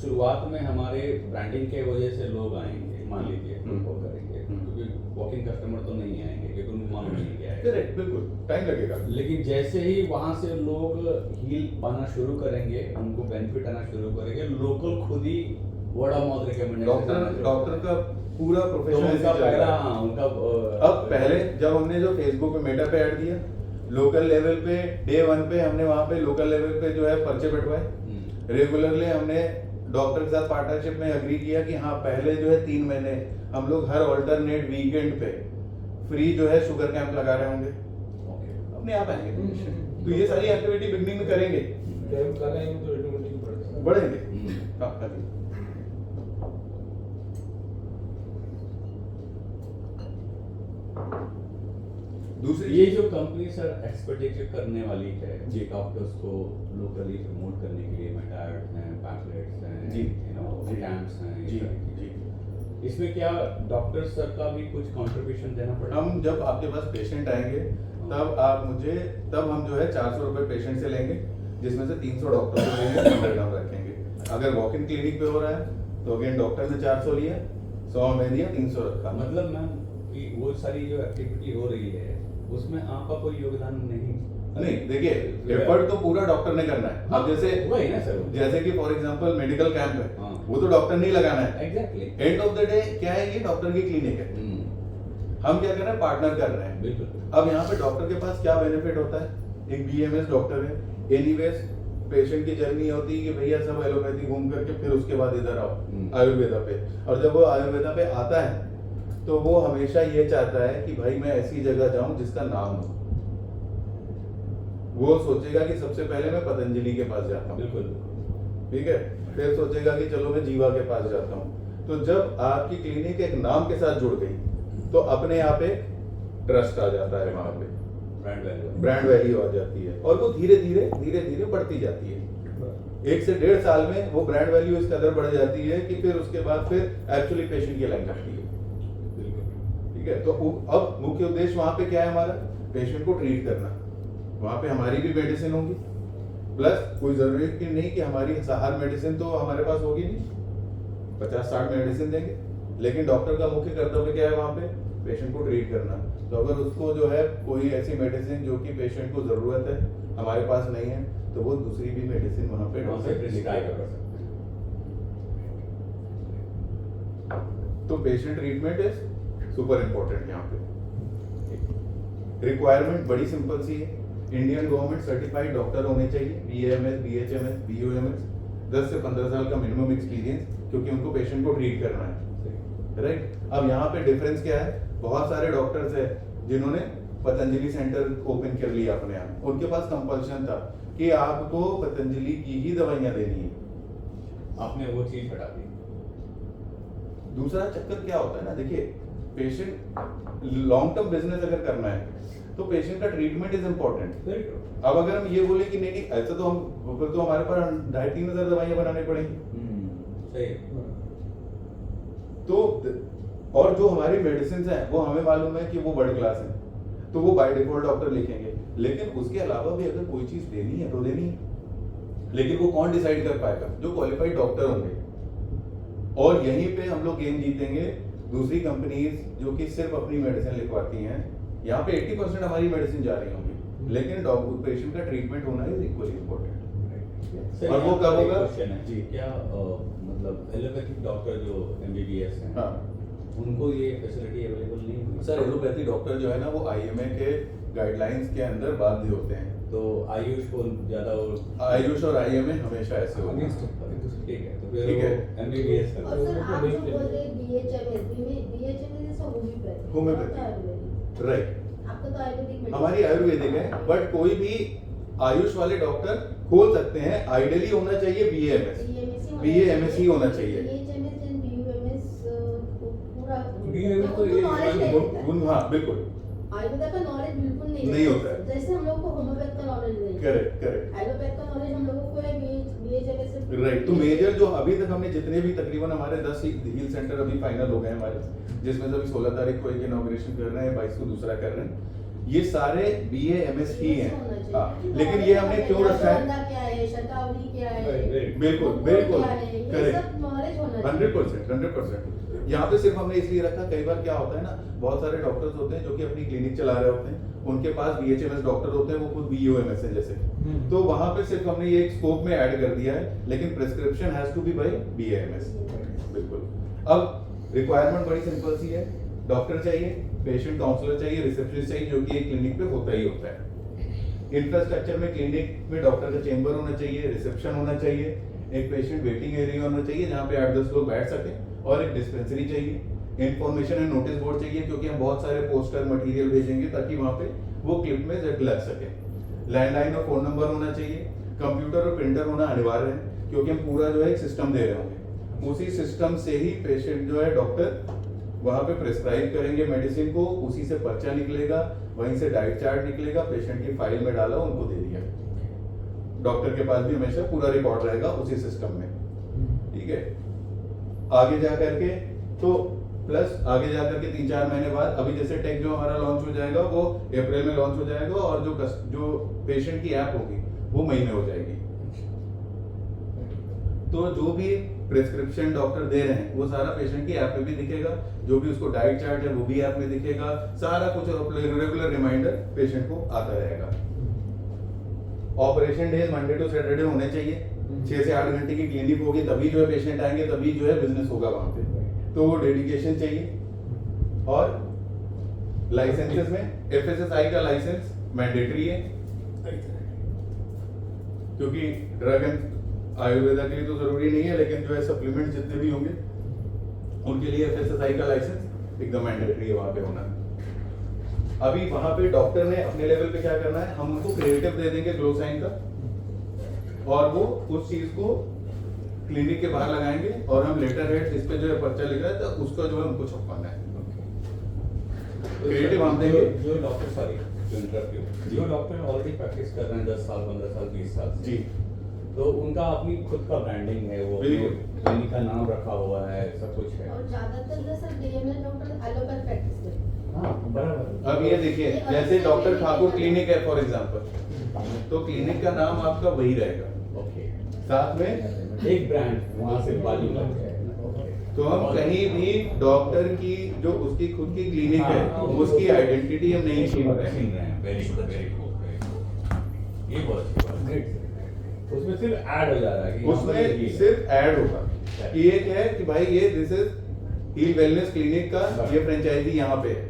S2: शुरुआत में हमारे ब्रांडिंग के वजह से लोग आएंगे, मान लीजिए वो करेंगे, क्योंकि वॉकिंग कस्टमर तो नहीं आएंगे क्योंकि उनको मालूम नहीं क्या है।
S1: करेक्ट, बिल्कुल टाइम लगेगा।
S2: लेकिन जैसे ही वहाँ से लोग हील पाना शुरू करेंगे, उनको बेनिफिट आना शुरू करेंगे, लोकल खुद ही word of mouth recommendation,
S1: doctor का पूरा प्रोफेशन
S2: उनका पहला उनका
S1: अब पहले जब हमने जो फेसबुक पे मेटा पे ऐड दिया, लोकल लेवल पे डे 1 पे हमने वहाँ पे लोकल लेवल पे जो है पर्चे बैठवाए। रेगुलरली हमने डॉक्टर के साथ पार्टनरशिप में एग्री किया कि हाँ, पहले जो है 3 महीने हम लोग हर ऑल्टरनेट वीकेंड पे फ्री जो है शुगर कैंप लगा रहे होंगे, अपने आप आएंगे। तो ये सारी एक्टिविटी बिगनिंग में करेंगे,
S3: कैंप करेंगे तो ऑटोमेटिकली
S1: बढ़ेंगे। हाँ, हाँ जी। दूसरी
S2: ये जो कंपनी सर एक्सपर्टीज करने वाली है जी, डॉक्टर्स को लोकली प्रमोट करने के लिए मेटाड्स हैं, पैम्फलेट्स हैं,
S1: जी,
S2: यू नो
S1: जी,
S2: कैंप्स हैं,
S1: जी,
S2: जी, इसमें क्या डॉक्टर सर का भी कुछ कंट्रीब्यूशन देना पड़ेगा?
S1: हम जब आपके पास पेशेंट आएंगे तब हम जो है 400 रुपए पेशेंट से लेंगे, जिसमें से 300 डॉक्टर को लेंगे, 100 हम रखेंगे। अगर वॉक इन क्लिनिक पे हो रहा है तो अगेन डॉक्टर ने 400 लिया, 100 हमें दिया, 300 रखा।
S2: मतलब मैम कि वो सारी जो एक्टिविटी हो रही है उसमें आपका कोई योगदान नहीं?
S1: नहीं देखिए, एफर्ट तो पूरा डॉक्टर ने करना है। अब जैसे
S2: वही ना सर,
S1: जैसे कि फॉर एग्जांपल मेडिकल कैंप है,
S2: हाँ।
S1: वो तो डॉक्टर नहीं लगाना है।
S2: Exactly.
S1: End of the day क्या है, ये डॉक्टर की क्लिनिक है, हम क्या कर रहे हैं, पार्टनर कर रहे हैं।
S2: बिल्कुल।
S1: अब यहाँ पे डॉक्टर के पास क्या बेनिफिट होता है, एक बीएमएस डॉक्टर है, एनीवेज पेशेंट की जर्नी होती है कि भैया सब एलोपैथी घूम करके फिर उसके बाद इधर आओ आयुर्वेदा पे, और जब वो आयुर्वेदा पे आता है तो वो हमेशा ये चाहता है कि भाई मैं ऐसी जगह जाऊं जिसका नाम हो। वो सोचेगा कि सबसे पहले मैं पतंजलि के पास जाता हूँ,
S2: बिल्कुल।
S1: ठीक है, फिर सोचेगा कि चलो मैं जीवा के पास जाता हूँ। तो जब आपकी क्लिनिक एक नाम के साथ जुड़ गई तो अपने आप एक ट्रस्ट आ जाता है, वहां पे ब्रांड वैल्यू आ जाती है, और वो धीरे धीरे बढ़ती जाती है। 1 से 1.5 साल में वो ब्रांड वैल्यू इस कदर बढ़ जाती है कि फिर उसके बाद फिर एक्चुअली पेशेंट की लाइन लगती है। ठीक है, तो अब मुख्य उद्देश्य वहां पे क्या है हमारा, पेशेंट को ट्रीट करना। वहां पे हमारी भी मेडिसिन होगी, प्लस कोई जरूरी की नहीं कि हमारी हर मेडिसिन तो हमारे पास होगी नहीं, 50-60 मेडिसिन देंगे, लेकिन डॉक्टर का मुख्य कर्तव्य क्या है वहां पे, पेशेंट को ट्रीट करना। तो अगर उसको जो है कोई ऐसी मेडिसिन जो कि पेशेंट को जरूरत है हमारे पास नहीं है, तो वो दूसरी भी मेडिसिन वहां पे डॉक्टर लिखेगा। तो patient treatment is super important. यहाँ पे रिक्वायरमेंट बड़ी सिंपल सी है, इंडियन गवर्नमेंट सर्टिफाइड डॉक्टर होने चाहिए, बीएएमएस, बीएचएमएस, बीयूएमएस, 10 से 15 साल का मिनिमम एक्सपीरियंस, क्योंकि उनको पेशेंट को ट्रीट करना है, राइट। अब यहाँ पे डिफरेंस क्या है, बहुत सारे डॉक्टर्स है जिन्होंने पतंजलि सेंटर ओपन कर लिया अपने आप, उनके पास कंपल्शन था कि आपको पतंजलि की ही दवाइयां देनी है,
S2: आपने वो चीज हटा दी।
S1: दूसरा चक्कर क्या होता है ना, देखिए पेशेंट लॉन्ग टर्म बिजनेस अगर करना है तो पेशेंट का ट्रीटमेंट इज इम्पोर्टेंट। अब अगर हम ये बोले कि नहीं ऐसा तो हम फिर तो हमारे पास 2,500-3 हजार दवाइयां बनानी पड़ेंगी,
S2: सही।
S1: तो और जो हमारी मेडिसिन है वो हमें मालूम है कि वो वर्ल्ड क्लास है, तो वो बाय डिफॉल्ट डॉक्टर लिखेंगे, लेकिन उसके अलावा भी अगर कोई चीज देनी है तो देनी है। लेकिन वो कौन डिसाइड कर पाएगा, जो क्वालिफाइड डॉक्टर होंगे। और यहीं पे हम लोग गेम जीतेंगे दूसरी कंपनीज जो कि सिर्फ अपनी मेडिसिन लिखवाती हैं, यहाँ पे 80% हमारी मेडिसिन जा रही होंगी, लेकिन पेशेंट का ट्रीटमेंट होना इज इक्वली इम्पोर्टेंट। और वो कब होगा
S2: जी, क्या मतलब एलोपैथिक डॉक्टर जो एमबीबीएस हैं,
S1: हाँ,
S2: उनको ये फैसिलिटी अवेलेबल नहीं है?
S1: सर एलोपैथी डॉक्टर जो है ना वो आईएमए के गाइडलाइंस के अंदर बाध्य होते हैं,
S2: तो आयुष को ज्यादा
S1: आयुष और आईएमए हमेशा ऐसे होते हैं।
S2: ठीक है, तो फिर
S1: ठीक है।
S2: एमबीबीएस
S4: और सर आप जो बोल रहे हैं BHMS, BHMS is homeopathy.
S1: Homeopathy, right.
S4: आपका तो आयुर्वेदिक
S1: हमारी आयुर्वेदिक है, बट कोई भी आयुष वाले डॉक्टर खोल सकते हैं। आइडियली होना चाहिए बीएएमएस, बीएएमएस ही होना चाहिए।
S4: बीएचएमएस एंड बीयूएमएस पूरा
S2: BUMS तो ये
S4: नॉलेज नहीं रहता है।
S1: हाँ बिल्कुल,
S4: आयुर्वेदा का नॉलेज बिल्कुल
S1: नहीं होता है।
S4: जैसे हम लोग को होम्योपैथ का नॉलेज नहीं है,
S1: करेक्ट करेक्ट,
S4: एलोपैथ का नॉलेज हम लोगों को है बीएचएमएस से।
S1: राइट। तो मेजर जो अभी तक हमने जितने भी तकरीबन हमारे 10 हील सेंटर अभी फाइनल हो गए हैं हमारे, जिसमें से अभी 16 तारीख को एक इनॉग्रेशन कर रहे हैं, 22 को दूसरा कर रहे हैं, ये सारे बीएएमएस ही हैं। हाँ, लेकिन ये हमने क्यों रखा है,
S4: क्या है, शतावरी क्या है,
S1: बिल्कुल
S4: क्या
S1: बिल्कुल
S4: है, ये
S1: करेक्ट,
S4: सब नॉलेज होना चाहिए।
S1: 100%। यहाँ पे सिर्फ हमने इसलिए रखा, कई बार क्या होता है ना, बहुत सारे डॉक्टर्स होते हैं जो कि अपनी क्लिनिक चला रहे होते हैं, उनके पास बीएचएमएस डॉक्टर होते हैं, वो खुद बीयूएमएस है जैसे, तो वहां पे सिर्फ हमने ये एक स्कोप में ऐड कर दिया है, लेकिन prescription has to be by BAMS. बिल्कुल। अब रिक्वायरमेंट बड़ी सिंपल सी है, डॉक्टर चाहिए, पेशेंट काउंसलर चाहिए, रिसेप्शनिस्ट चाहिए, जो कि एक क्लिनिक पे होता ही होता है। इंफ्रास्ट्रक्चर में क्लिनिक में डॉक्टर का चेंबर होना चाहिए, रिसेप्शन होना चाहिए, एक पेशेंट वेटिंग एरिया होना चाहिए जहाँ पे 8-10 लोग बैठ सकें, और एक डिस्पेंसरी चाहिए, इंफॉर्मेशन एंड नोटिस बोर्ड चाहिए, क्योंकि हम बहुत सारे पोस्टर मटेरियल भेजेंगे ताकि वहाँ पे वो क्लिप में लग सके। लैंडलाइन और फोन नंबर होना चाहिए, कंप्यूटर और प्रिंटर होना अनिवार्य है, क्योंकि हम पूरा जो है एक सिस्टम दे रहे होंगे, उसी सिस्टम से ही पेशेंट जो है डॉक्टर वहाँ पे प्रिस्क्राइब करेंगे मेडिसिन को, उसी से पर्चा निकलेगा, वहीं से डाइट चार्ट निकलेगा, पेशेंट की फाइल में डाला, उनको दे दिया। डॉक्टर के पास भी हमेशा पूरा रिकॉर्ड रहेगा उसी सिस्टम में, ठीक है। आगे जा करके तो प्लस आगे जा करके 3-4 महीने बाद, अभी जैसे टेक जो हमारा लॉन्च हो जाएगा वो अप्रैल में लॉन्च हो जाएगा, और जो पेशेंट की ऐप होगी वो मई में हो जाएगी। तो जो भी प्रिस्क्रिप्शन डॉक्टर दे रहे हैं वो सारा पेशेंट की ऐप में भी दिखेगा, जो भी उसको डाइट चार्ट है वो भी ऐप में दिखेगा, सारा कुछ रेगुलर रिमाइंडर पेशेंट को आता रहेगा। Operation days Monday to Saturday होने चाहिए, 6 से 8 घंटे की क्लिनिक होगी, तभी जो है पेशेंट आएंगे, तभी जो है बिजनेस होगा वहां पे। तो वो डेडिकेशन चाहिए। और लाइसेंसेस में एफएसएसआई का लाइसेंस मैंडेटरी है, क्योंकि ड्रग एंड आयुर्वेदा के लिए तो जरूरी नहीं है, लेकिन जो है सप्लीमेंट जितने भी होंगे उनके लिए एफएसएसआई का लाइसेंस एकदम मैंडेटरी है वहां पे होना। अभी वहां पे डॉक्टर ने अपने लेवल पे क्या करना है, हम उनको क्रिएटिव दे देंगे ग्लो साइन का, और वो उस चीज को क्लिनिक के बाहर लगाएंगे, और हम लेटर हेड जिस पे जो है पर्चा लिख रहा है, तो उसका जो है उनको छपवाना है। क्रिएटिव हम देंगे।
S2: जो डॉक्टर सॉरी जो इंटरव्यू जो डॉक्टर ऑलरेडी प्रैक्टिस कर रहे हैं 10 साल 15 साल 20 साल से,
S1: जी,
S2: तो उनका अपनी खुद का ब्रांडिंग है, वो
S1: बिल्कुल।
S2: क्लिनिक का नाम रखा हुआ है, सब कुछ है।
S4: और ज्यादातर जो sir DML doctor allopath practice करते हैं।
S2: हाँ बराबर।
S1: अब ये देखिए, जैसे डॉक्टर ठाकुर क्लिनिक है फॉर एग्जांपल, तो क्लिनिक का नाम आपका वही रहेगा,
S2: ओके,
S1: साथ में
S2: एक ब्रांड वहां से बाजू लग जाएगा।
S1: तो हम कहीं भी डॉक्टर की जो उसकी खुद की क्लिनिक है, उसकी आइडेंटिटी हम नहीं छीन रहे हैं।
S2: Very good, very good. ये बहुत अच्छी बात, ग्रेट। उसमें सिर्फ ऐड हो जा रहा है कि
S1: उसमें सिर्फ ऐड होगा कि ये क्या है कि भाई ये this is Heal wellness clinic का ये फ्रेंचाइजी यहाँ पे है।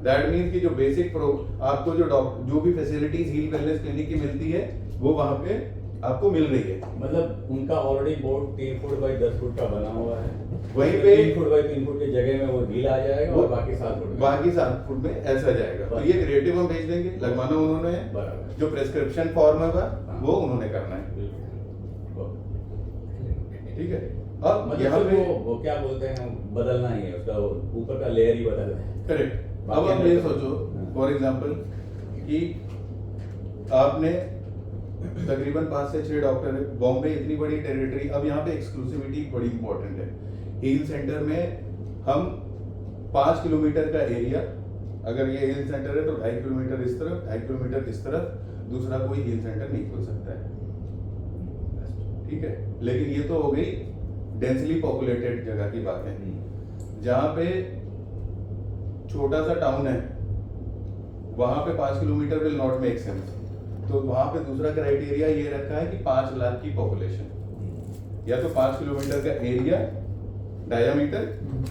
S1: दैट मीन्स कि जो बेसिक आपको जो भी फैसिलिटीज हील वेलनेस क्लिनिक की मिलती है वो वहाँ पे आपको मिल रही है।
S2: मतलब उनका already board 3 foot by 10 foot का बना हुआ है,
S1: वहीं पे
S2: 3 फुट बाई 3 फुट की जगह में वो ढील आ जाएगा और बाकी 7 फुट में।
S1: बाकी 7 फुट में ऐसा जाएगा। तो ये क्रिएटिव हम भेज देंगे, लगवाना उन्होंने है,
S2: बराबर।
S1: जो प्रेस्क्रिप्शन फॉर्म होगा वो उन्होंने करना है। ठीक है। अब
S2: मतलब
S1: यहाँ पे
S2: वो क्या बोलते हैं, बदलना ही है उसका, ऊपर का लेयर ही बदलना है।
S1: करेक्ट। अब आप ये सोचो फॉर एग्जांपल कि आपने तकरीबन 5 से 6 डॉक्टर है, बॉम्बे इतनी बड़ी टेरिटरी, अब यहाँ पे एक्सक्लूसिविटी बड़ी इंपॉर्टेंट है। हील सेंटर में हम 5 किलोमीटर का एरिया, अगर ये हील सेंटर है तो 2.5 किलोमीटर इस तरफ, 2.5 किलोमीटर इस तरफ, दूसरा कोई हील सेंटर नहीं खुल सकता है। ठीक है। लेकिन ये तो हो गई डेंसली पॉपुलेटेड जगह की बात है। जहाँ पे छोटा सा टाउन है वहां पे 5 kilometre will not make sense. तो वहां पे दूसरा क्राइटेरिया ये रखा है कि 5 लाख की पॉपुलेशन, या तो 5 किलोमीटर का एरिया डायमीटर,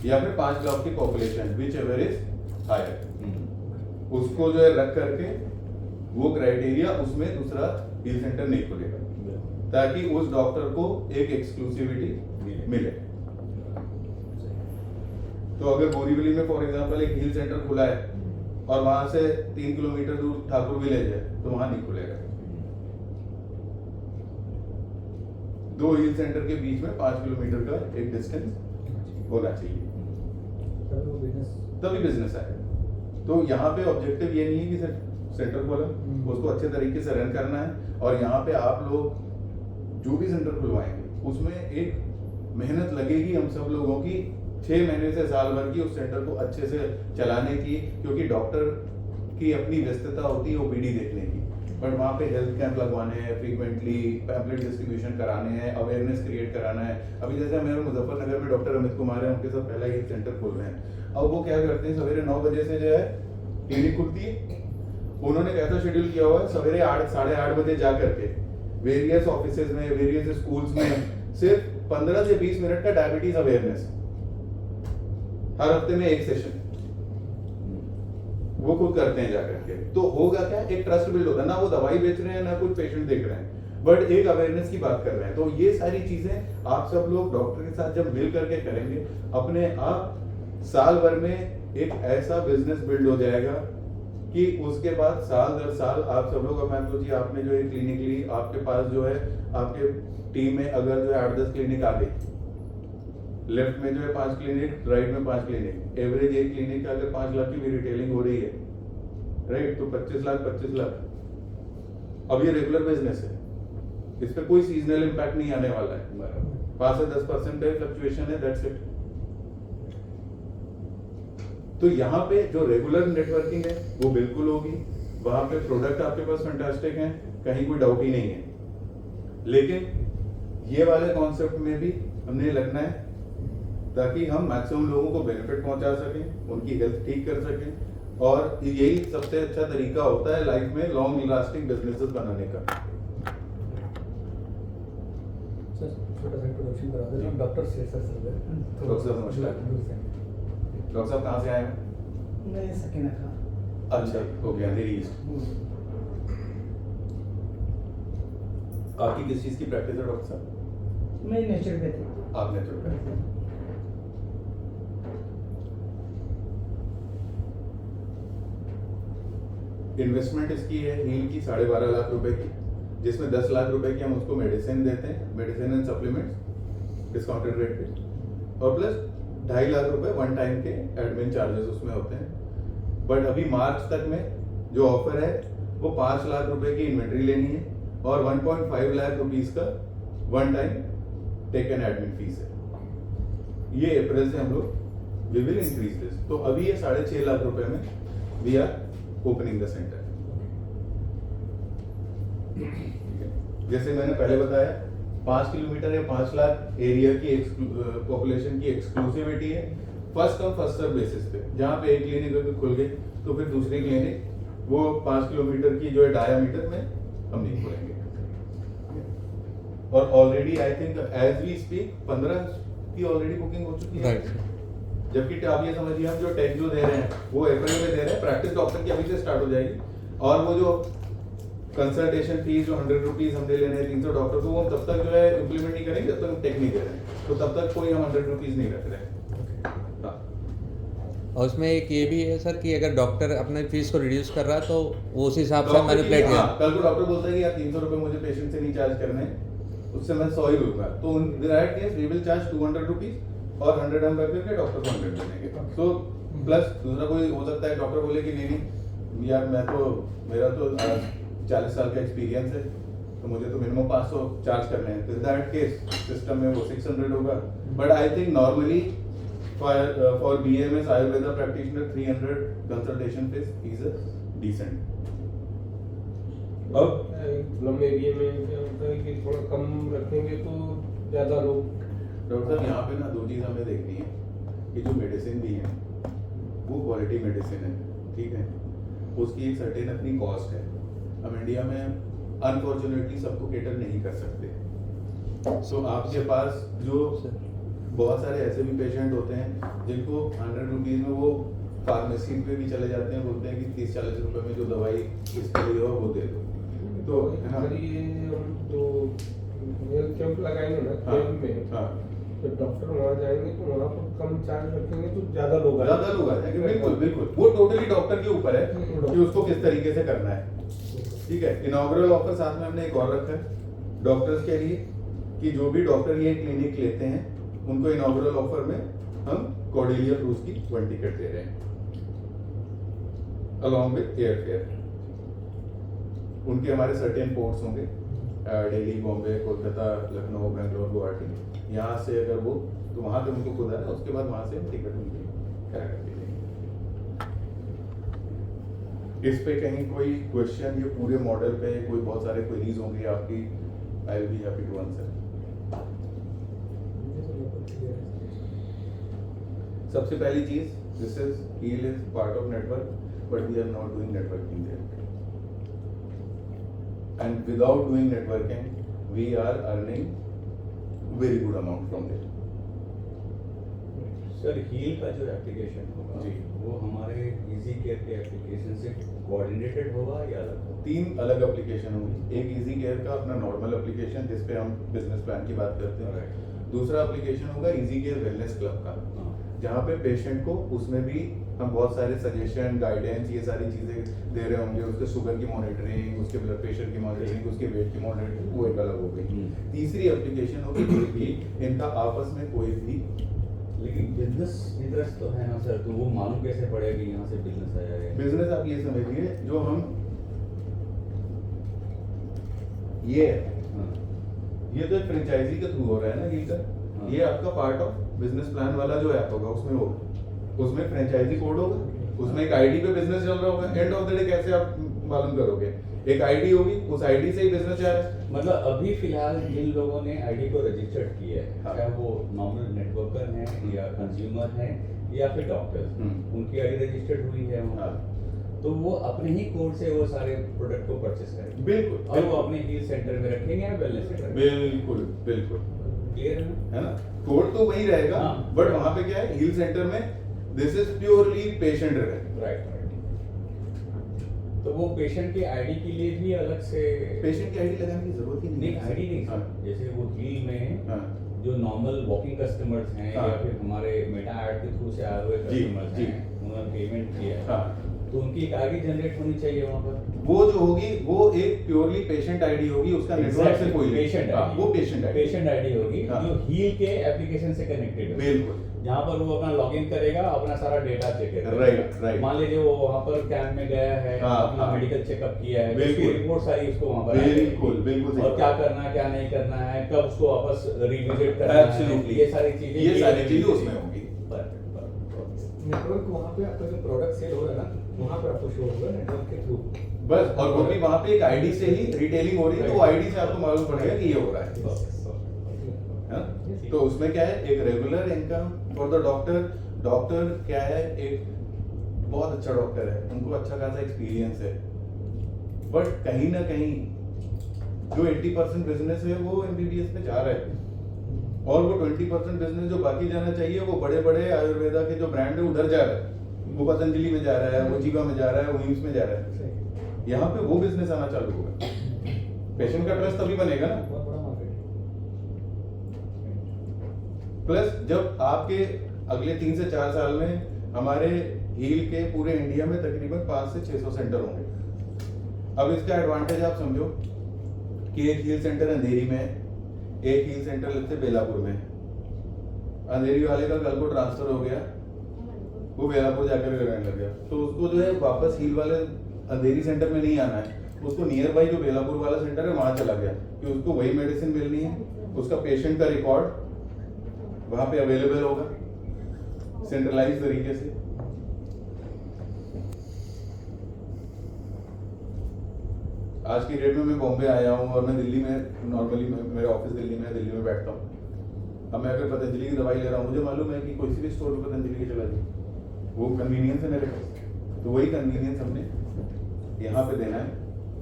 S1: या फिर 5 लाख की population, whichever is higher, उसको जो है रख करके वो क्राइटेरिया, उसमें दूसरा हील सेंटर नहीं खुलेगा, ताकि उस डॉक्टर को एक एक्सक्लूसिविटी मिले। तो अगर बोरीवली में फॉर एग्जांपल एक हील सेंटर खुला है और वहां से 3 किलोमीटर दूर ठाकुर विलेज है, तो वहां नहीं खुलेगा। 2 हील सेंटर के बीच में 5 किलोमीटर का एक डिस्टेंस होना चाहिए, तभी बिजनेस आएगा। तो यहाँ पे ऑब्जेक्टिव ये नहीं है कि सिर्फ सेंटर खोला, उसको अच्छे तरीके से रन करना है। और यहाँ पे आप लोग जो भी सेंटर खुलवाएंगे उसमें एक मेहनत लगेगी हम सब लोगों की, 6 महीने से साल भर की, उस सेंटर को अच्छे से चलाने की, क्योंकि डॉक्टर की अपनी व्यस्तता होती है ओपीडी देखने की, बट वहाँ पे हेल्थ कैंप लगवाने हैं, फ्रीक्वेंटली पैम्पलेट डिस्ट्रीब्यूशन कराने हैं, अवेयरनेस क्रिएट कराना है। अभी जैसे मेरे मुजफ्फरनगर में डॉक्टर अमित कुमार है, उनके साथ पहला ही सेंटर खोल रहे हैं। अब वो क्या करते हैं, सवेरे 9 बजे से जो है क्लिनिक खुलती है, उन्होंने कैसा शेड्यूल किया हुआ है, सवेरे 8 साढ़े 8 बजे जा करके वेरियस ऑफिसेज में, वेरियस स्कूल्स में सिर्फ 15 से 20 मिनट का डायबिटीज अवेयरनेस, हर हफ्ते में एक सेशन वो खुद करते हैं जाकर के। तो होगा क्या, एक ट्रस्ट बिल्ड होगा ना, वो दवाई बेच रहे हैं ना कुछ पेशेंट देख रहे हैं, बट एक अवेयरनेस की बात कर रहे हैं। तो ये सारी चीजें आप सब लोग डॉक्टर के साथ जब मिल करके करेंगे, अपने आप साल भर में एक ऐसा बिजनेस बिल्ड हो जाएगा कि उसके बाद साल दर साल आप सब लोग, अब मान लीजिए आपने जो है क्लिनिक ली, आपके पास जो है आपके टीम में अगर जो है 8-10 क्लिनिक आ गई, लेफ्ट में जो है 5 क्लिनिक, राइट में 5 क्लिनिक, एवरेज एक क्लिनिक का अगर 5 लाख की भी रिटेलिंग हो रही है, राइट, तो 25 लाख। अब ये रेगुलर बिजनेस है, इस पे कोई सीजनल इंपैक्ट नहीं आने वाला है, 5 से 10% का फ्लक्चुएशन है, दैट्स इट। तो यहाँ पे जो रेगुलर नेटवर्किंग है वो बिल्कुल होगी, वहां पे प्रोडक्ट आपके पास फैंटास्टिक हैं, कहीं कोई डाउट ही नहीं है। लेकिन ये वाले कॉन्सेप्ट में भी हमने लगना है ताकि हम मैक्सिमम लोगों को बेनिफिट पहुंचा सकें, उनकी हेल्थ ठीक कर सकें, और यही सबसे अच्छा तरीका होता है लाइफ में लॉन्ग लास्टिंग बिजनेसेस बनाने का।
S5: सर छोटा सा इंट्रोडक्शन करा दें डॉक्टर शेषा सर
S1: डॉक्टर साहब नमस्कार। डॉक्टर साहब कहाँ से आए हैं?
S5: मैं सकीना था
S1: अच्छा, ओके, अंधेरी ईस्ट। आपकी किस चीज़ की प्रैक्टिस है डॉक्टर साहब?
S5: मैं नेचर पे थी
S1: आप नेचुरोपैथ। इन्वेस्टमेंट इसकी है हील की 12.5 लाख रुपए की, जिसमें 10 लाख रुपए की हम उसको मेडिसिन देते हैं, medicine and supplements discounted rate पे, और प्लस 2.5 लाख रुपए वन टाइम के एडमिन चार्जेस उसमें होते हैं। बट अभी मार्च तक में जो ऑफर है वो 5 लाख रुपए की इन्वेंट्री लेनी है और 1.5 लाख रुपीस का one time tech and admin fees है। ये अप्रैल से हम लोग वी विल इंक्रीज दिस, तो अभी ये 6.5 लाख रुपए में we are opening the centre. जैसे मैंने पहले बताया 5 किलोमीटर या 5 लाख एरिया की पॉपुलेशन की एक्सक्लूसिविटी है, first come first serve basis पे। जहाँ पे एक क्लिनिक अगर खुल गई तो फिर दूसरी क्लिनिक वो 5 किलोमीटर की जो है डायामीटर में हम नहीं खोलेंगे। और already I think as we speak 15 की ऑलरेडी बुकिंग हो चुकी है। जबकि आप ये समझिए हम जो टेक जो दे रहे हैं वो अप्रैल में दे रहे हैं, प्रैक्टिस डॉक्टर की अभी से स्टार्ट हो जाएगी। और वो जो कंसल्टेशन फीस जो 100 रुपीज हम दे लेने हैं 300 डॉक्टर को, वो हम तब तक जो है इम्प्लीमेंट नहीं करेंगे जब तक हम टेक नहीं दे रहे हैं, तो तब तक कोई हम 100 रुपीज नहीं रख रहे हैं। हाँ।
S6: और उसमें एक ये भी है सर कि अगर डॉक्टर अपने फीस को रिड्यूस कर रहा है तो वो उस हिसाब से
S1: डॉक्टर
S6: मैनिपुलेट
S1: की-
S6: किया।
S1: हाँ, कल को डॉक्टर बोलता है कि यार 300 रुपए मुझे पेशेंट से नहीं चार्ज करने हैं, उससे मैं 100 ही लूंगा, तो in that case we will charge 200 rupees और 100 हम रख करके डॉक्टर को 100 दे देंगे। सो प्लस दूसरा कोई हो सकता है डॉक्टर बोले कि नहीं यार मैं तो मेरा तो 40 साल का एक्सपीरियंस है तो मुझे तो मिनिमम 500 चार्ज करने हैं, तो दैट केस सिस्टम में वो 600 होगा। But I think normally for BMS Ayurveda practitioner 300 consultation fees is a decent. अब
S7: लंबे एरिया में क्या होता है कि थोड़ा कम रखेंगे तो ज़्यादा लोग।
S1: डॉक्टर साहब यहाँ पे ना 2 चीज़ हमें देखनी है कि जो मेडिसिन भी है वो क्वालिटी मेडिसिन है, ठीक है, उसकी एक सर्टेन अपनी कॉस्ट है। हम इंडिया में अनफॉर्चुनेटली सबको केटर नहीं कर सकते। सो आपके पास जो बहुत सारे ऐसे भी पेशेंट होते हैं जिनको 100 रुपीज़ में वो फार्मेसी पे भी चले जाते हैं, बोलते हैं कि 30-40 रुपए में जो दवाई इसके लिए हो वो दे दो, तो है ना।
S7: अगर ये हम जो हेल्थ कैंप लगाएंगे ना
S1: हाँ,
S7: कैंप में,
S1: हाँ,
S7: तो डॉक्टर वहाँ जाएंगे तो वहाँ पर कम चार्ज रखेंगे तो ज़्यादा लोग आएंगे।
S1: ज़्यादा लोग आ जाएंगे, बिल्कुल बिल्कुल, वो टोटली डॉक्टर के ऊपर है कि उसको किस तरीके से करना है। ठीक है, इनॉग्रल ऑफर साथ में हमने एक और रखा है डॉक्टर्स के लिए कि जो भी डॉक्टर ये क्लिनिक लेते हैं उनको इनॉग्रल ऑफर में हम कॉर्डेलिया क्रूज की 1 टिकट दे रहे हैं अलॉन्ग विद एयर फेयर। उनके हमारे सर्टेन पोर्ट्स होंगे, दिल्ली, बॉम्बे, कोलकाता, लखनऊ, बेंगलोर, गुवाहाटी। यहाँ से अगर वो तो वहाँ पे उनको खुद आना, उसके बाद वहाँ से टिकट उनकी करा करके देंगे। इस पे कहीं कोई क्वेश्चन, ये पूरे मॉडल पे कोई बहुत सारे क्वेरीज होंगे आपकी, I will be happy to answer. सबसे पहली चीज, this is Heal is part of network but we are not doing networking there, and without doing networking we are earning very good amount from there.
S2: Sir Heal का जो application होगा
S1: जी।
S2: वो हमारे easy care के application से coordinated होगा या अलग होगा?
S1: 3 अलग एप्लीकेशन होंगी। एक इजी केयर का अपना नॉर्मल एप्लीकेशन जिस पे हम बिजनेस प्लान की बात करते हैं, दूसरा एप्लीकेशन होगा इजी केयर वेलनेस क्लब का,
S2: हाँ।
S1: जहाँ पे पेशेंट को उसमें भी हम बहुत सारे सजेशन, गाइडेंस, ये सारी चीजें दे रहे होंगे। उसके शुगर की मॉनिटरिंग, उसके ब्लड प्रेशर की मॉनिटरिंग, उसके वेट की मॉनिटरिंग, वो एक अलग हो गई। तीसरी एप्लीकेशन होगी कि इनका आपस में कोई भी,
S2: लेकिन बिजनेस इंटरेस्ट तो है ना सर, तो वो मालूम कैसे पड़ेगा कि यहाँ से बिजनेस आया है?
S1: बिजनेस आप ये समझिए जो हम ये
S2: हाँ।
S1: ये तो एक फ्रेंचाइजी के थ्रू हो रहा है ना हील का,
S2: हाँ।
S1: ये आपका पार्ट ऑफ बिजनेस प्लान वाला जो ऐप होगा उसमें होगा, उसमें फ्रेंचाइजी कोड होगा, उसमें एक आईडी पे बिजनेस चल रहा होगा। एंड ऑफ द डे कैसे आप मालूम करोगे? एक आईडी होगी, उस आईडी से ही बिजनेस जा रहा है।
S2: मतलब अभी फिलहाल जिन लोगों ने आईडी को रजिस्टर्ड किया है,
S1: हाँ।
S2: चाहे वो नॉर्मल नेटवर्कर हैं या कंज्यूमर हैं या फिर डॉक्टर्स,
S1: हम्म।
S2: उनकी आईडी रजिस्टर्ड हुई है वहाँ।
S1: हाँ।
S2: तो वो अपने ही कोड से वो सारे प्रोडक्ट को परचेस करेंगे
S1: बिल्कुल
S2: और वो अपने हील सेंटर में रखेंगे या वेलनेस सेंटर में।
S1: बिल्कुल बिल्कुल
S2: क्लियर है ना?
S1: है ना, कोड तो वही रहेगा,
S2: हाँ।
S1: बट वहां पे क्या है, हील सेंटर में this is purely patient driven.
S2: Right right. तो वो पेशेंट के आईडी के लिए भी अलग से
S1: पेशेंट की आईडी लगाने की जरूरत ही नहीं
S2: नहीं आईडी नहीं
S1: हाँ,
S2: सर, जैसे वो हील में
S1: हाँ,
S2: जो नॉर्मल वॉकिंग कस्टमर्स हैं
S1: हाँ।
S2: या फिर हमारे मेटा ऐड के थ्रू से आए हुए
S1: जी,
S2: कस्टमर्स
S1: जी।
S2: हैं, उन्होंने पेमेंट किया है,
S1: हाँ।
S2: तो उनकी एक आईडी जनरेट होनी चाहिए वहाँ पर।
S1: वो जो होगी वो एक प्योरली पेशेंट आईडी होगी, उसका नेटवर्क से कोई
S2: पेशेंट
S1: हाँ, वो पेशेंट आईडी
S2: पेशेंट आईडी होगी
S1: हाँ।
S2: जो हील के एप्लीकेशन से कनेक्टेड है,
S1: बिल्कुल
S2: जहाँ पर वो अपना लॉगिन करेगा, अपना सारा डेटा चेक करेगा।
S1: Right, right.
S2: मान लीजिए वो वहाँ पर कैंप में गया है,
S1: हाँ,
S2: अपना
S1: हाँ।
S2: मेडिकल चेकअप किया है,
S1: बिल्कुल।
S2: उसकी रिपोर्ट सारी उसको वहाँ पर आ जाएगी।
S1: बिल्कुल बिल्कुल सही
S2: और क्या करना है क्या नहीं करना है, कब उसको वापस रिविजिट करना है,
S1: एब्सोल्युटली
S2: ये सारी चीजें
S1: ये सारी चीजें उसमें होंगी।
S5: नेटवर्क वहाँ पे आपका जो प्रोडक्ट सेल हो रहा है ना, वहाँ पे आपको शो होगा नेटवर्क के थ्रू।
S1: बस, और वो भी वहां पे एक आईडी से ही रिटेलिंग हो रही है, तो वो आईडी से आपको मालूम पड़ेगा कि ये हो रहा है ना? तो उसमें क्या है, एक regular income for the doctor. Doctor क्या है, एक बहुत अच्छा डॉक्टर है, उनको अच्छा खासा एक्सपीरियंस है, बट कहीं ना कहीं जो 80% बिजनेस है वो एमबीबीएस में जा रहा है, और वो 20% बिजनेस जो बाकी जाना चाहिए वो बड़े बड़े आयुर्वेदा के जो ब्रांड है उधर जा रहा है, वो पतंजलि में जा रहा है, वो जीवा में जा रहा है, वो एम्स में जा रहा है। यहाँ पे वो बिजनेस आना चालू होगा, पेशेंट का ट्रस्ट तभी बनेगा ना।
S5: बहुत बड़ा मार्केट है।
S1: प्लस जब आपके अगले 3 से 4 साल में हमारे हील के पूरे इंडिया में तकरीबन 500 से 600 सेंटर होंगे। अब इसका एडवांटेज आप समझो कि एक हील सेंटर अंधेरी में है, एक हील सेंटर लगते बेलापुर में है। अंधेरी वाले का कल को ट्रांसफर हो गया, वो बेलापुर जाकर के रहने लग गया, तो उसको जो है वापस हील वाले अंधेरी सेंटर में नहीं आना है, उसको नियर बाई जो बेलापुर वाला सेंटर है वहां चला गया, कि उसको वही मेडिसिन मिलनी है, उसका पेशेंट का रिकॉर्ड वहां पे अवेलेबल होगा सेंट्रलाइज तरीके से। आज की डेट में मैं बॉम्बे आया हूँ और मैं दिल्ली में नॉर्मली मेरा ऑफिस दिल्ली में है, दिल्ली में बैठता हूँ। अब मैं अगर पतंजलि की दवाई ले रहा हूँ, मुझे मालूम है कि कोई सी भी स्टोर पे पतंजलि की चला जाए, वो कन्वीनियंस है मेरे पास, तो वही कन्वीनियंस हमने यहाँ पे देना है,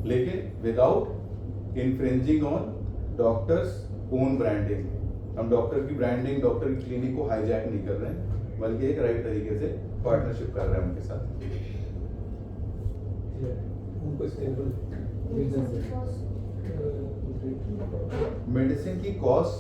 S1: लेकिन without infringing on doctors own branding. हम डॉक्टर की ब्रांडिंग, डॉक्टर की क्लिनिक को हाईजैक नहीं कर रहे हैं, बल्कि एक राइट तरीके से पार्टनरशिप कर रहे हैं उनके साथ।
S5: उनको स्टेबल बिजनेस है।
S1: मेडिसिन की कॉस्ट